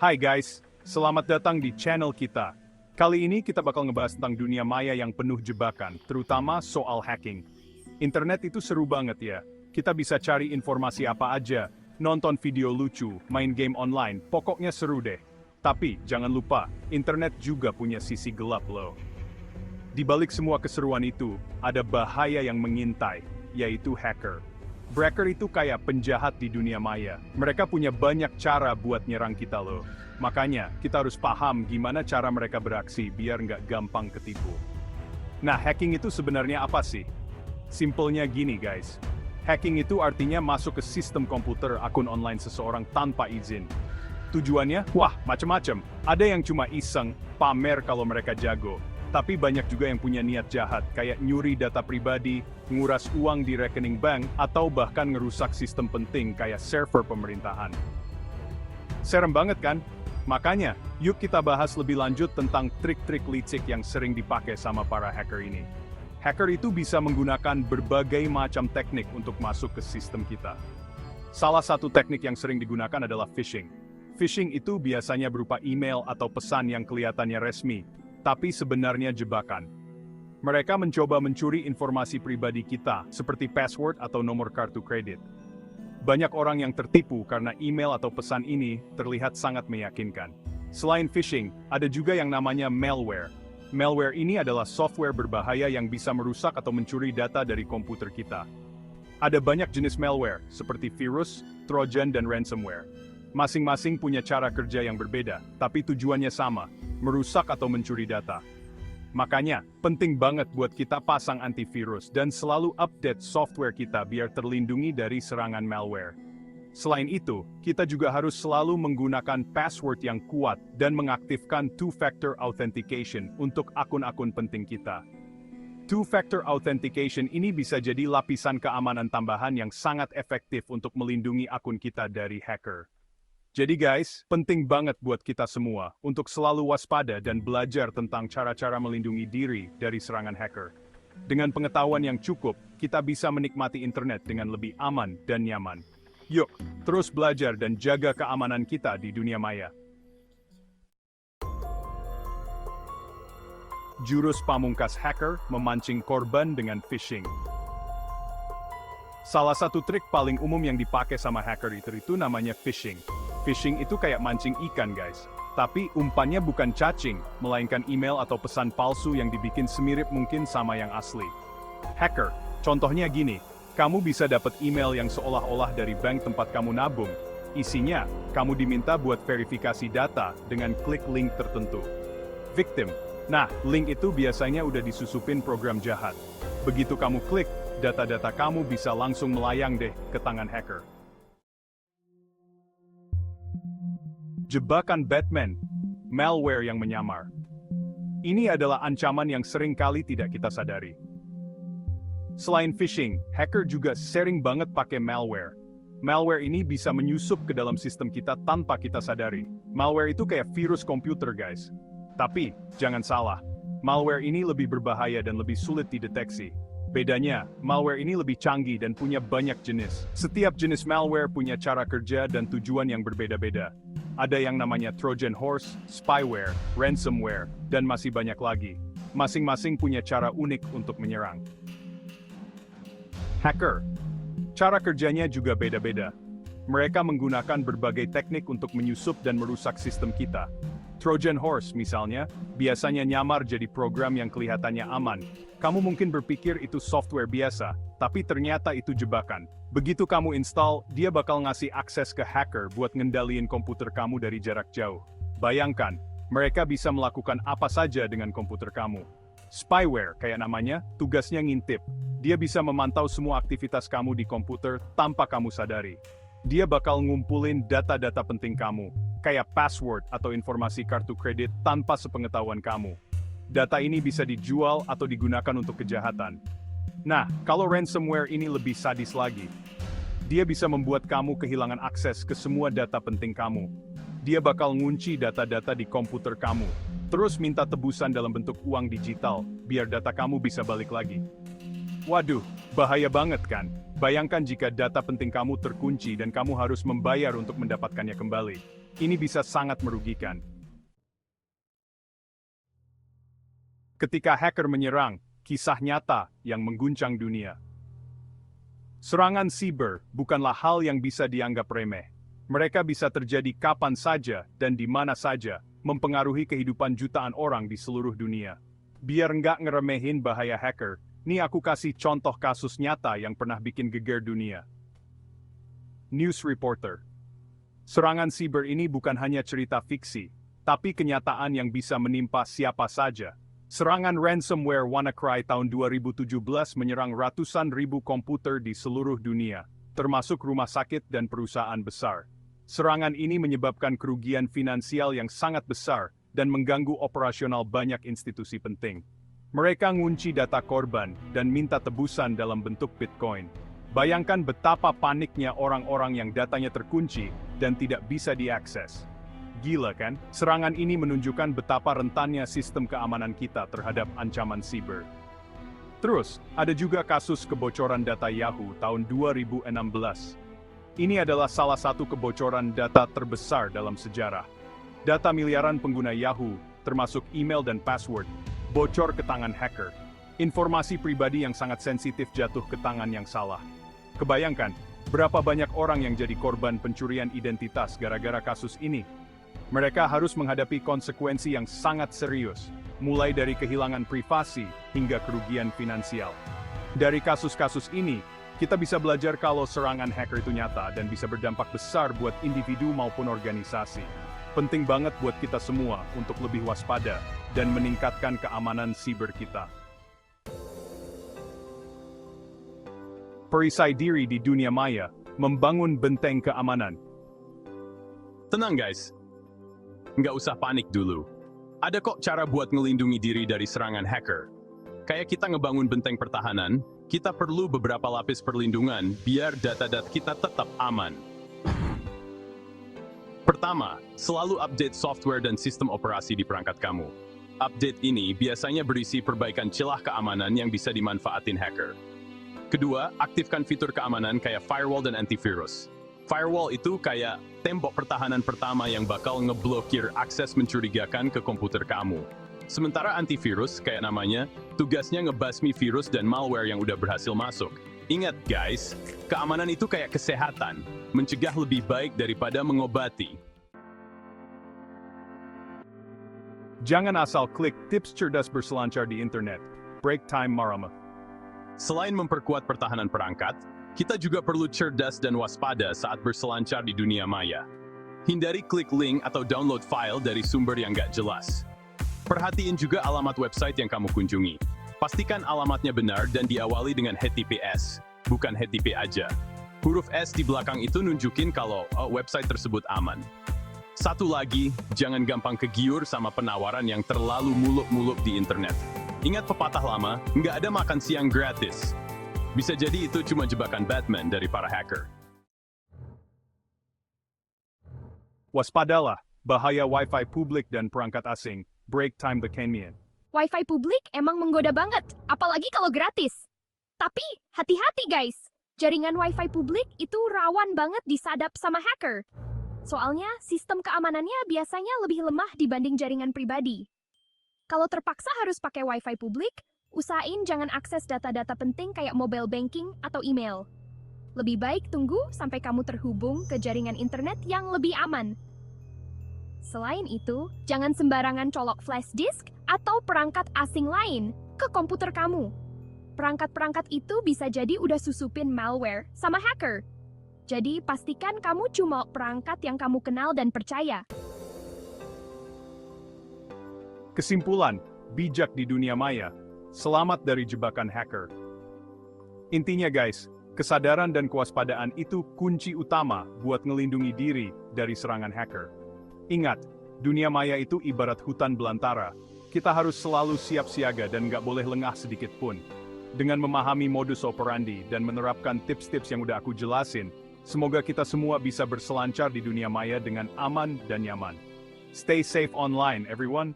Hai guys, selamat datang di channel kita. Kali ini kita bakal ngebahas tentang dunia maya yang penuh jebakan, terutama soal hacking. Internet itu seru banget ya. Kita bisa cari informasi apa aja, nonton video lucu, main game online, pokoknya seru deh. Tapi jangan lupa, internet juga punya sisi gelap loh. Di balik semua keseruan itu, ada bahaya yang mengintai, yaitu hacker. Hacker itu kayak penjahat di dunia maya. Mereka punya banyak cara buat nyerang kita loh. Makanya, kita harus paham gimana cara mereka beraksi biar nggak gampang ketipu. Nah, hacking itu sebenarnya apa sih? Simpelnya gini guys. Hacking itu artinya masuk ke sistem komputer akun online seseorang tanpa izin. Tujuannya, wah, macem-macem. Ada yang cuma iseng, pamer kalau mereka jago. Tapi banyak juga yang punya niat jahat, kayak nyuri data pribadi, nguras uang di rekening bank, atau bahkan ngerusak sistem penting kayak server pemerintahan. Serem banget kan? Makanya, yuk kita bahas lebih lanjut tentang trik-trik licik yang sering dipakai sama para hacker ini. Hacker itu bisa menggunakan berbagai macam teknik untuk masuk ke sistem kita. Salah satu teknik yang sering digunakan adalah phishing. Phishing itu biasanya berupa email atau pesan yang kelihatannya resmi, tapi sebenarnya jebakan. Mereka mencoba mencuri informasi pribadi kita, seperti password atau nomor kartu kredit. Banyak orang yang tertipu karena email atau pesan ini terlihat sangat meyakinkan. Selain phishing, ada juga yang namanya malware. Malware ini adalah software berbahaya yang bisa merusak atau mencuri data dari komputer kita. Ada banyak jenis malware, seperti virus, trojan, dan ransomware. Masing-masing punya cara kerja yang berbeda, tapi tujuannya sama, merusak atau mencuri data. Makanya, penting banget buat kita pasang antivirus dan selalu update software kita biar terlindungi dari serangan malware. Selain itu, kita juga harus selalu menggunakan password yang kuat dan mengaktifkan two-factor authentication untuk akun-akun penting kita. Two-factor authentication ini bisa jadi lapisan keamanan tambahan yang sangat efektif untuk melindungi akun kita dari hacker. Jadi guys, penting banget buat kita semua untuk selalu waspada dan belajar tentang cara-cara melindungi diri dari serangan hacker. Dengan pengetahuan yang cukup, kita bisa menikmati internet dengan lebih aman dan nyaman. Yuk, terus belajar dan jaga keamanan kita di dunia maya. Jurus pamungkas hacker memancing korban dengan phishing. Salah satu trik paling umum yang dipakai sama hacker itu namanya phishing. Phishing itu kayak mancing ikan guys. Tapi umpannya bukan cacing, melainkan email atau pesan palsu yang dibikin semirip mungkin sama yang asli. Hacker, contohnya gini, kamu bisa dapat email yang seolah-olah dari bank tempat kamu nabung. Isinya, kamu diminta buat verifikasi data dengan klik link tertentu. Victim, nah link itu biasanya udah disusupin program jahat. Begitu kamu klik, data-data kamu bisa langsung melayang deh ke tangan hacker. Jebakan Batman, malware yang menyamar. Ini adalah ancaman yang sering kali tidak kita sadari. Selain phishing, hacker juga sering banget pakai malware. Malware ini bisa menyusup ke dalam sistem kita tanpa kita sadari. Malware itu kayak virus komputer guys. Tapi, jangan salah, malware ini lebih berbahaya dan lebih sulit dideteksi. Bedanya, malware ini lebih canggih dan punya banyak jenis. Setiap jenis malware punya cara kerja dan tujuan yang berbeda-beda. Ada yang namanya Trojan Horse, spyware, ransomware, dan masih banyak lagi. Masing-masing punya cara unik untuk menyerang. Hacker. Cara kerjanya juga beda-beda. Mereka menggunakan berbagai teknik untuk menyusup dan merusak sistem kita. Trojan Horse misalnya, biasanya nyamar jadi program yang kelihatannya aman. Kamu mungkin berpikir itu software biasa, tapi ternyata itu jebakan. Begitu kamu install, dia bakal ngasih akses ke hacker buat ngendaliin komputer kamu dari jarak jauh. Bayangkan, mereka bisa melakukan apa saja dengan komputer kamu. Spyware, kayak namanya, tugasnya ngintip. Dia bisa memantau semua aktivitas kamu di komputer tanpa kamu sadari. Dia bakal ngumpulin data-data penting kamu, kayak password atau informasi kartu kredit tanpa sepengetahuan kamu. Data ini bisa dijual atau digunakan untuk kejahatan. Nah, kalau ransomware ini lebih sadis lagi. Dia bisa membuat kamu kehilangan akses ke semua data penting kamu. Dia bakal ngunci data-data di komputer kamu, terus minta tebusan dalam bentuk uang digital, biar data kamu bisa balik lagi. Waduh, bahaya banget kan? Bayangkan jika data penting kamu terkunci dan kamu harus membayar untuk mendapatkannya kembali. Ini bisa sangat merugikan. Ketika hacker menyerang, kisah nyata yang mengguncang dunia. Serangan siber bukanlah hal yang bisa dianggap remeh. Mereka bisa terjadi kapan saja dan di mana saja, mempengaruhi kehidupan jutaan orang di seluruh dunia. Biar nggak ngeremehin bahaya hacker, nih aku kasih contoh kasus nyata yang pernah bikin geger dunia. News Reporter. Serangan siber ini bukan hanya cerita fiksi, tapi kenyataan yang bisa menimpa siapa saja. Serangan ransomware WannaCry tahun 2017 menyerang ratusan ribu komputer di seluruh dunia, termasuk rumah sakit dan perusahaan besar. Serangan ini menyebabkan kerugian finansial yang sangat besar dan mengganggu operasional banyak institusi penting. Mereka ngunci data korban dan minta tebusan dalam bentuk Bitcoin. Bayangkan betapa paniknya orang-orang yang datanya terkunci dan tidak bisa diakses. Gila kan? Serangan ini menunjukkan betapa rentannya sistem keamanan kita terhadap ancaman siber. Terus, ada juga kasus kebocoran data Yahoo tahun 2016. Ini adalah salah satu kebocoran data terbesar dalam sejarah. Data miliaran pengguna Yahoo, termasuk email dan password, bocor ke tangan hacker. Informasi pribadi yang sangat sensitif jatuh ke tangan yang salah. Kebayangkan, berapa banyak orang yang jadi korban pencurian identitas gara-gara kasus ini? Mereka harus menghadapi konsekuensi yang sangat serius, mulai dari kehilangan privasi hingga kerugian finansial. Dari kasus-kasus ini, kita bisa belajar kalau serangan hacker itu nyata dan bisa berdampak besar buat individu maupun organisasi. Penting banget buat kita semua untuk lebih waspada dan meningkatkan keamanan siber kita. Perisai diri di dunia maya, membangun benteng keamanan. Tenang guys, nggak usah panik dulu. Ada kok cara buat ngelindungi diri dari serangan hacker. Kayak kita ngebangun benteng pertahanan, kita perlu beberapa lapis perlindungan biar data-data kita tetap aman. Pertama, selalu update software dan sistem operasi di perangkat kamu. Update ini biasanya berisi perbaikan celah keamanan yang bisa dimanfaatin hacker. Kedua, aktifkan fitur keamanan kayak firewall dan antivirus. Firewall itu kayak tembok pertahanan pertama yang bakal ngeblokir akses mencurigakan ke komputer kamu. Sementara antivirus, kayak namanya, tugasnya ngebasmi virus dan malware yang udah berhasil masuk. Ingat guys, keamanan itu kayak kesehatan, mencegah lebih baik daripada mengobati. Jangan asal klik tips cerdas berselancar di internet. Break time Marama. Selain memperkuat pertahanan perangkat, kita juga perlu cerdas dan waspada saat berselancar di dunia maya. Hindari klik link atau download file dari sumber yang nggak jelas. Perhatiin juga alamat website yang kamu kunjungi. Pastikan alamatnya benar dan diawali dengan HTTPS, bukan HTTP aja. Huruf S di belakang itu nunjukin kalau website tersebut aman. Satu lagi, jangan gampang kegiur sama penawaran yang terlalu muluk-muluk di internet. Ingat pepatah lama, nggak ada makan siang gratis. Bisa jadi itu cuma jebakan Batman dari para hacker. Waspadalah, bahaya Wi-Fi publik dan perangkat asing. Break time the Kenyan. Wi-Fi publik emang menggoda banget, apalagi kalau gratis. Tapi, hati-hati guys. Jaringan Wi-Fi publik itu rawan banget disadap sama hacker. Soalnya, sistem keamanannya biasanya lebih lemah dibanding jaringan pribadi. Kalau terpaksa harus pakai Wi-Fi publik, usahain jangan akses data-data penting kayak mobile banking atau email. Lebih baik tunggu sampai kamu terhubung ke jaringan internet yang lebih aman. Selain itu, jangan sembarangan colok flash disk atau perangkat asing lain ke komputer kamu. Perangkat-perangkat itu bisa jadi udah susupin malware sama hacker. Jadi pastikan kamu cuma perangkat yang kamu kenal dan percaya. Kesimpulan, bijak di dunia maya. Selamat dari jebakan hacker. Intinya guys, kesadaran dan kewaspadaan itu kunci utama buat ngelindungi diri dari serangan hacker. Ingat, dunia maya itu ibarat hutan belantara. Kita harus selalu siap siaga dan nggak boleh lengah sedikit pun. Dengan memahami modus operandi dan menerapkan tips-tips yang udah aku jelasin, semoga kita semua bisa berselancar di dunia maya dengan aman dan nyaman. Stay safe online, everyone.